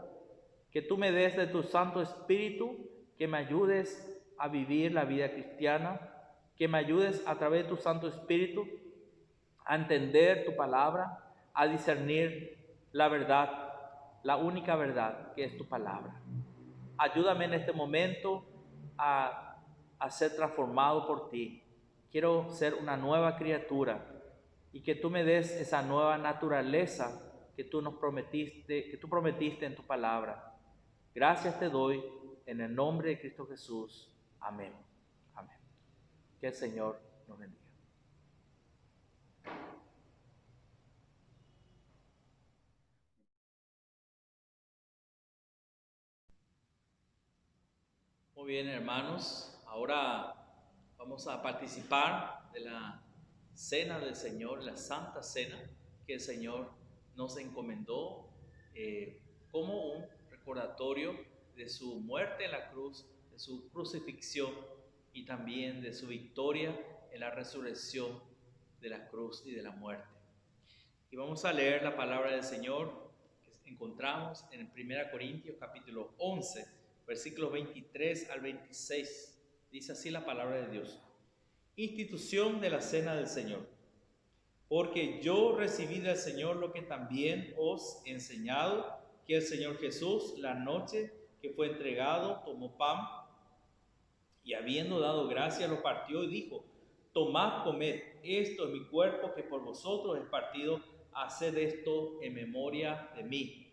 Speaker 1: Que tú me des de tu Santo Espíritu, que me ayudes a vivir la vida cristiana, que me ayudes a través de tu Santo Espíritu a entender tu palabra, a discernir la verdad la única verdad, que es tu palabra. Ayúdame en este momento a ser transformado por ti. Quiero ser una nueva criatura y que tú me des esa nueva naturaleza que tú prometiste en tu palabra. Gracias te doy en el nombre de Cristo Jesús. Amén. Amén. Que el Señor nos bendiga. Muy bien, hermanos. Ahora vamos a participar de la cena del Señor, la Santa Cena que el Señor nos encomendó como un recordatorio de su muerte en la cruz, de su crucifixión y también de su victoria en la resurrección de la cruz y de la muerte. Y vamos a leer la palabra del Señor que encontramos en 1 Corintios capítulo 11, versículos 23 al 26. Dice así la palabra de Dios. Institución de la cena del Señor. Porque yo recibí del Señor lo que también os he enseñado, que el Señor Jesús, la noche que fue entregado, tomó pan y habiendo dado gracias lo partió y dijo: tomad, comed, esto es mi cuerpo que por vosotros es partido, haced esto en memoria de mí.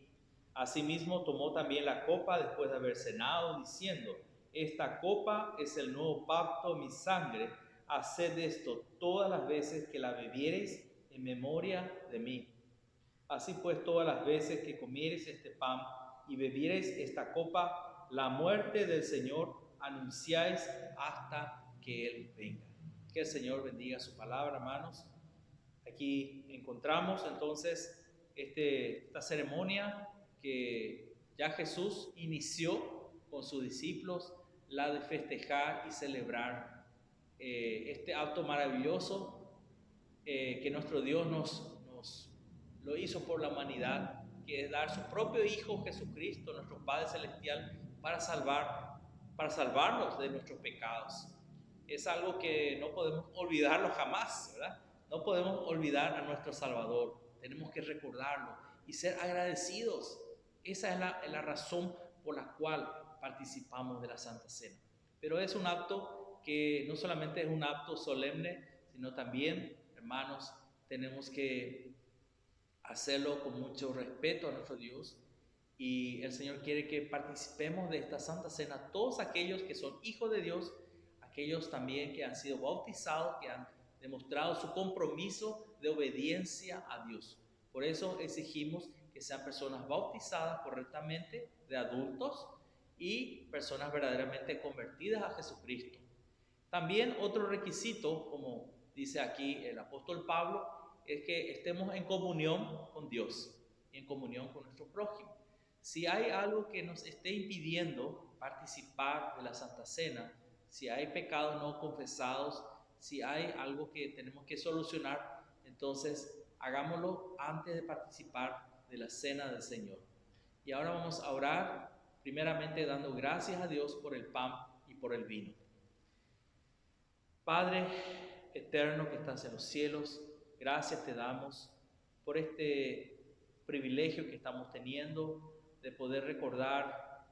Speaker 1: Asimismo tomó también la copa después de haber cenado, diciendo: esta copa es el nuevo pacto en mi sangre, haced esto todas las veces que la bebiereis en memoria de mí. Así pues, todas las veces que comiereis este pan y bebiereis esta copa, la muerte del Señor anunciáis hasta que Él venga. Que el Señor bendiga su palabra, hermanos. Aquí encontramos entonces esta ceremonia que ya Jesús inició con sus discípulos, la de festejar y celebrar este acto maravilloso que nuestro Dios nos lo hizo por la humanidad, que es dar su propio Hijo Jesucristo, nuestro Padre Celestial, para salvarnos de nuestros pecados. Es algo que no podemos olvidarlo jamás, ¿verdad? No podemos olvidar a nuestro Salvador. Tenemos que recordarlo y ser agradecidos. Esa es la razón por la cual participamos de la Santa Cena. Pero es un acto que no solamente es un acto solemne, sino también, hermanos, tenemos que hacerlo con mucho respeto a nuestro Dios. Y el Señor quiere que participemos de esta Santa Cena, todos aquellos que son hijos de Dios, aquellos también que han sido bautizados, que han demostrado su compromiso de obediencia a Dios. Por eso exigimos que sean personas bautizadas correctamente, de adultos, y personas verdaderamente convertidas a Jesucristo. También otro requisito, como dice aquí el apóstol Pablo, es que estemos en comunión con Dios y en comunión con nuestro prójimo. Si hay algo que nos esté impidiendo participar de la Santa Cena, si hay pecados no confesados, si hay algo que tenemos que solucionar, entonces hagámoslo antes de participar de la Cena del Señor. Y ahora vamos a orar, primeramente dando gracias a Dios por el pan y por el vino. Padre eterno que estás en los cielos, gracias te damos por este privilegio que estamos teniendo de poder recordar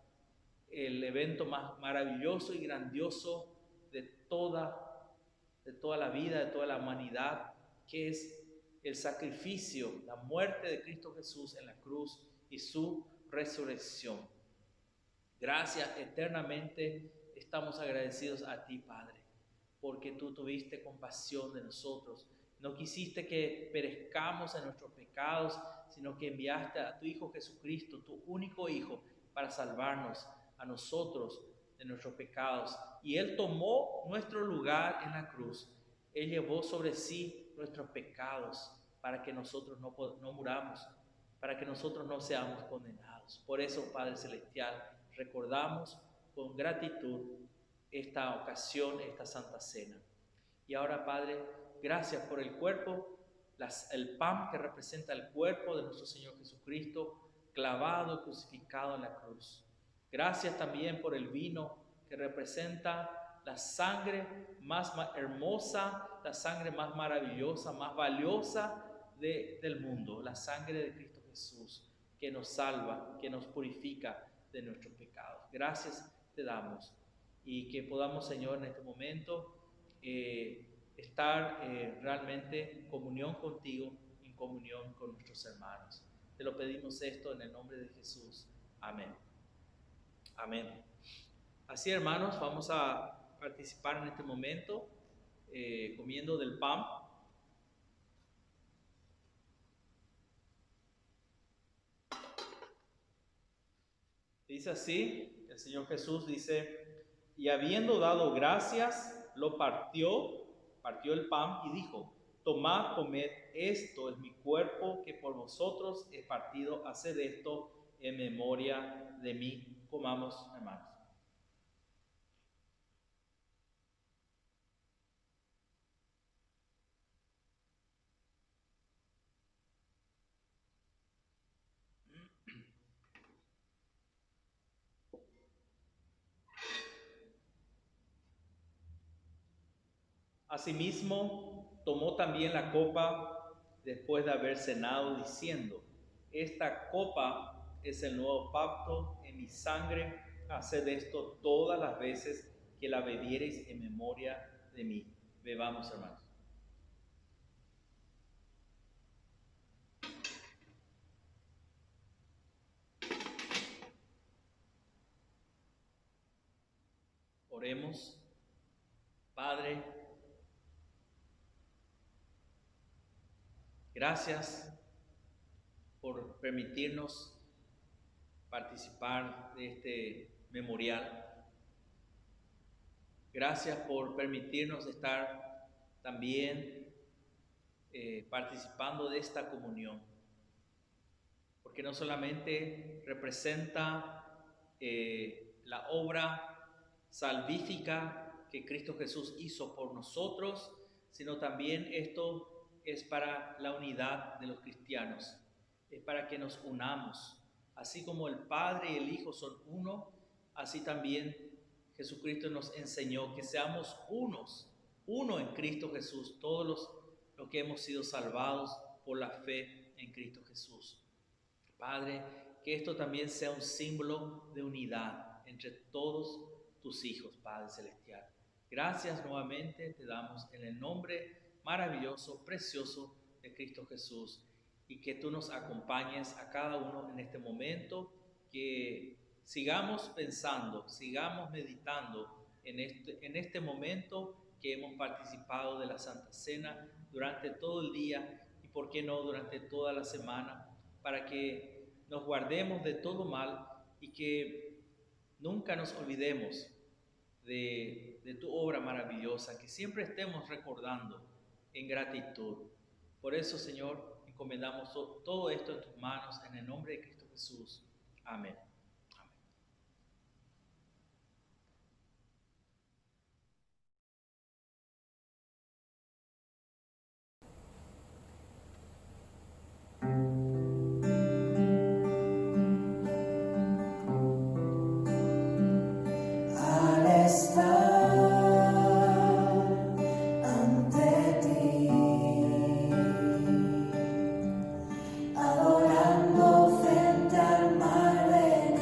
Speaker 1: el evento más maravilloso y grandioso de toda la vida, de toda la humanidad, que es el sacrificio, la muerte de Cristo Jesús en la cruz y su resurrección. Gracias, eternamente estamos agradecidos a ti, Padre, porque tú tuviste compasión de nosotros. No quisiste que perezcamos en nuestros pecados, sino que enviaste a tu Hijo Jesucristo, tu único Hijo, para salvarnos a nosotros de nuestros pecados. Y Él tomó nuestro lugar en la cruz. Él llevó sobre sí nuestros pecados para que nosotros no muramos, para que nosotros no seamos condenados. Por eso, Padre Celestial, recordamos con gratitud esta ocasión, esta Santa Cena. Y ahora, Padre, gracias por el cuerpo, el pan que representa el cuerpo de nuestro Señor Jesucristo, clavado, crucificado en la cruz. Gracias también por el vino que representa la sangre más hermosa, la sangre más maravillosa, más valiosa del mundo, la sangre de Cristo Jesús, que nos salva, que nos purifica de nuestros pecados. Gracias te damos y que podamos, Señor, en este momento estar realmente en comunión contigo, en comunión con nuestros hermanos. Te lo pedimos esto en el nombre de Jesús. Amén. Amén. Así, hermanos, vamos a participar en este momento comiendo del pan. Dice así, el Señor Jesús dice, y habiendo dado gracias, lo partió el pan y dijo, tomad, comed, esto es mi cuerpo que por vosotros he partido, haced esto en memoria de mí. Comamos, hermanos. Asimismo, tomó también la copa después de haber cenado, diciendo, esta copa es el nuevo pacto en mi sangre, haced esto todas las veces que la bebiereis en memoria de mí. Bebamos, hermanos. Oremos. Padre, gracias por permitirnos participar de este memorial. Gracias por permitirnos estar también participando de esta comunión, porque no solamente representa la obra salvífica que Cristo Jesús hizo por nosotros, sino también esto es para la unidad de los cristianos, es para que nos unamos. Así como el Padre y el Hijo son uno, así también Jesucristo nos enseñó que seamos uno en Cristo Jesús, todos los que hemos sido salvados por la fe en Cristo Jesús. Padre, que esto también sea un símbolo de unidad entre todos tus hijos, Padre Celestial. Gracias nuevamente te damos en el nombre maravilloso, precioso de Cristo Jesús, y que tú nos acompañes a cada uno en este momento, que sigamos pensando, sigamos meditando en este momento que hemos participado de la Santa Cena durante todo el día y, por qué no, durante toda la semana, para que nos guardemos de todo mal y que nunca nos olvidemos de tu obra maravillosa, que siempre estemos recordando en gratitud. Por eso, Señor, encomendamos todo esto en tus manos, en el nombre de Cristo Jesús. Amén.
Speaker 2: Adorando frente al mar de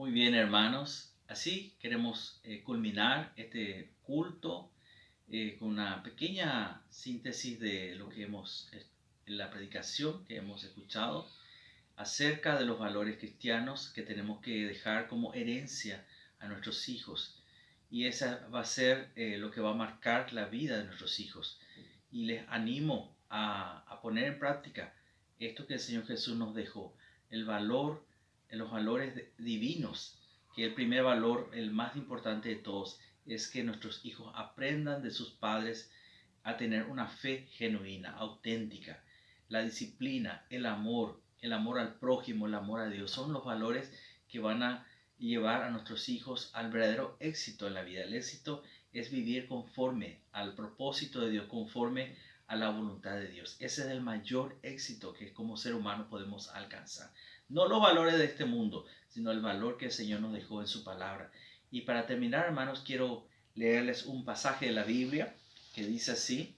Speaker 1: Muy bien, hermanos. Así queremos culminar este culto con una pequeña síntesis de lo que en la predicación que hemos escuchado acerca de los valores cristianos que tenemos que dejar como herencia a nuestros hijos. Y esa va a ser lo que va a marcar la vida de nuestros hijos. Y les animo a poner en práctica esto que el Señor Jesús nos dejó, el valor, los valores divinos, que el primer valor, el más importante de todos, es que nuestros hijos aprendan de sus padres a tener una fe genuina, auténtica. La disciplina, el amor al prójimo, el amor a Dios, son los valores que van a llevar a nuestros hijos al verdadero éxito en la vida. El éxito es vivir conforme al propósito de Dios, conforme a la voluntad de Dios. Ese es el mayor éxito que como ser humano podemos alcanzar. No los valores de este mundo, sino el valor que el Señor nos dejó en su palabra. Y para terminar, hermanos, quiero leerles un pasaje de la Biblia que dice así.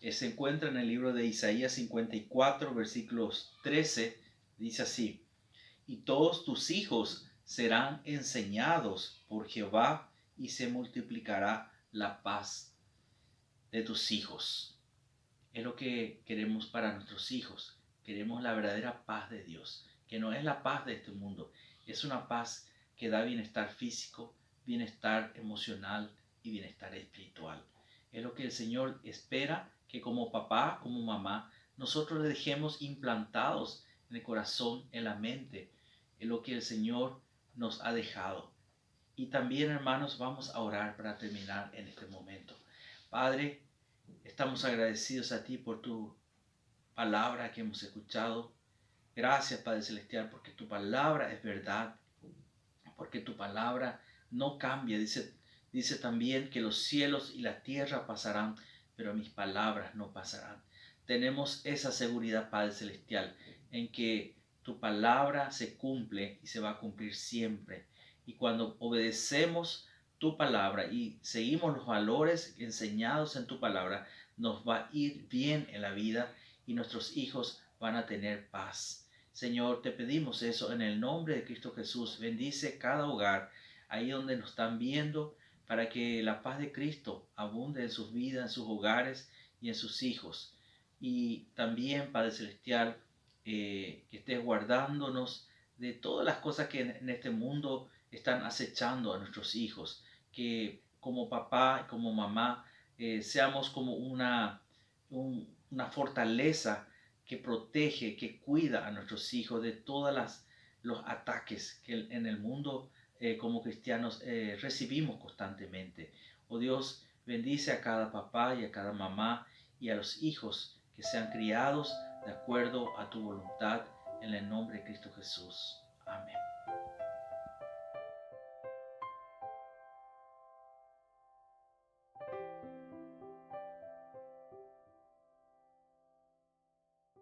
Speaker 1: Se encuentra en el libro de Isaías 54, versículos 13. Dice así: y todos tus hijos serán enseñados por Jehová, y se multiplicará la paz de tus hijos. Es lo que queremos para nuestros hijos. Queremos la verdadera paz de Dios, que no es la paz de este mundo. Es una paz que da bienestar físico, bienestar emocional y bienestar espiritual. Es lo que el Señor espera que como papá, como mamá, nosotros le dejemos implantados en el corazón, en la mente, en lo que el Señor nos ha dejado. Y también, hermanos, vamos a orar para terminar en este momento. Padre, estamos agradecidos a ti por tu palabra que hemos escuchado. Gracias, Padre Celestial, porque tu palabra es verdad, porque tu palabra no cambia. Dice también que los cielos y la tierra pasarán, pero mis palabras no pasarán. Tenemos esa seguridad, Padre Celestial, en que tu palabra se cumple y se va a cumplir siempre. Y cuando obedecemos tu palabra y seguimos los valores enseñados en tu palabra, nos va a ir bien en la vida y nuestros hijos van a tener paz. Señor, te pedimos eso en el nombre de Cristo Jesús. Bendice cada hogar, ahí donde nos están viendo, para que la paz de Cristo abunde en sus vidas, en sus hogares y en sus hijos. Y también, Padre Celestial, que estés guardándonos de todas las cosas que en este mundo están acechando a nuestros hijos. Que como papá, como mamá, seamos como una fortaleza que protege, que cuida a nuestros hijos de todos los ataques que en el mundo como cristianos recibimos constantemente. Oh Dios, bendice a cada papá y a cada mamá y a los hijos que sean criados de acuerdo a tu voluntad, en el nombre de Cristo Jesús. Amén.